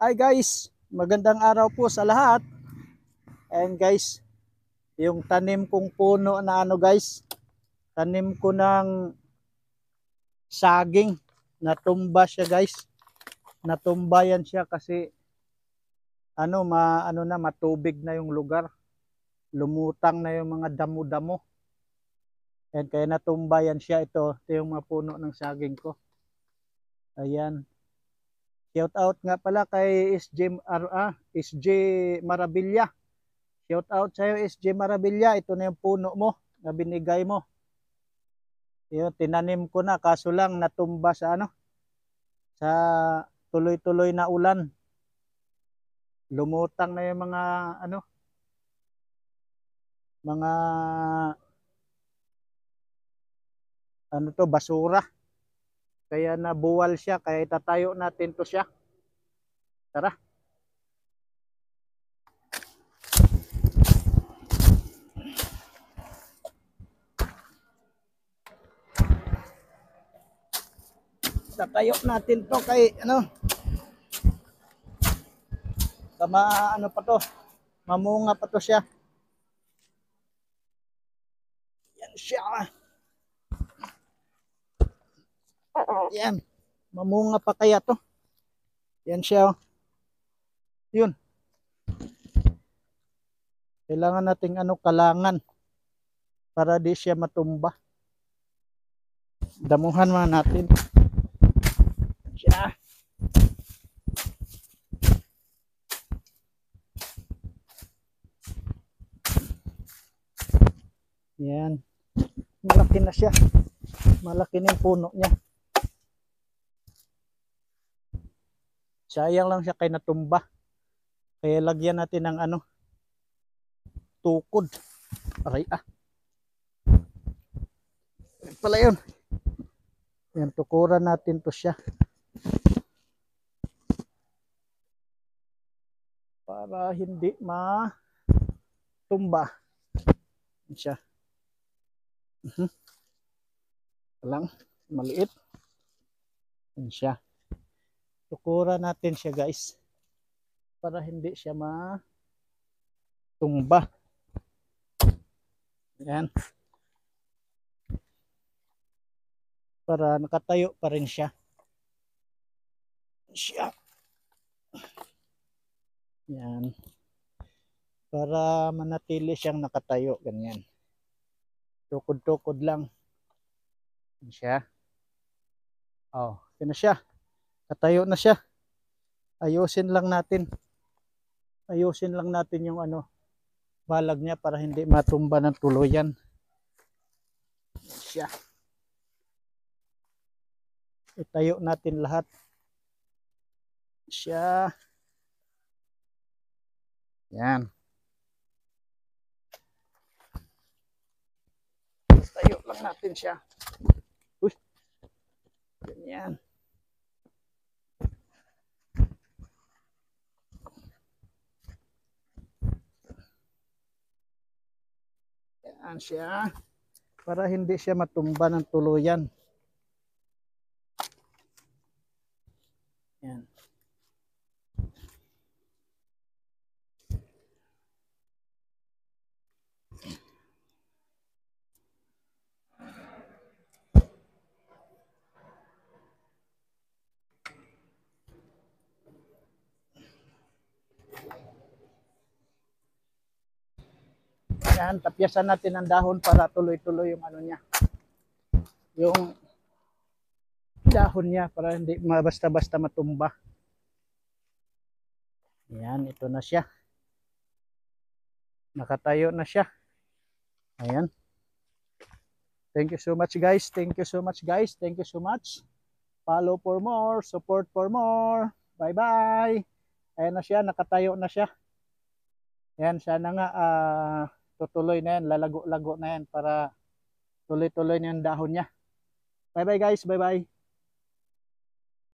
Hi guys, magandang araw po sa lahat. And guys, yung tanim kong puno na guys, tanim ko ng saging. Natumba siya guys. Natumba yan siya kasi matubig na yung lugar. Lumutang na yung mga damo-damo. And kaya natumba yan siya. Ito yung mga puno ng saging ko. Ayan. Shout out nga pala kay SJ Marabilla. Shout out sa'yo SJ Marabilla. Ito na yung puno mo na binigay mo. Yun, tinanim ko na kaso lang natumba sa tuloy-tuloy na ulan. Lumutang na yung mga basura. Kaya nabuwal siya, kaya itatayo natin to siya. Tara. Tatayo natin to kay pa to. Mamunga pa to siya. Yan siya. Yan. Mamunga pa kaya to. Yan siya. Yun. Kailangan nating kalangan para di siya matumba. Damuhan man natin. Siya. Yan. Malaki na siya. Malaki na yung puno niya. Sayang lang siya kay natumba. Kaya lagyan natin ng tukod. Aray Yan pala yun. Yan, tukuran natin to siya. Para hindi matumba. Yan siya. Lang, maliit. Yan siya. Tukuran natin siya guys. Para hindi siya matumba. Yan. Para nakatayo pa rin siya. Yan. Para manatili siyang nakatayo. Ganyan. Tukod-tukod lang. Yan siya. Oh, yun na siya. Katayo na siya. Ayusin lang natin. Ayusin lang natin yung balag niya para hindi matumba ng tuluyan. Yan siya. Itayo natin lahat. Siya. Yan. Tayo lang natin siya. Uy. Ganyan. Yan siya. Para hindi siya matumba ng tuluyan. Yan. Yan, tapyasan natin ang dahon para tuloy-tuloy yung niya. Yung dahon niya para hindi basta-basta matumba. Yan, ito na siya. Nakatayo na siya. Ayan. Thank you so much guys. Thank you so much guys. Thank you so much. Follow for more. Support for more. Bye-bye. Ayan na siya. Nakatayo na siya. Ayan, sana nga tutuloy na yan. Lalago-lago na yan para tuloy-tuloy na yung dahon niya. Bye-bye guys. Bye-bye.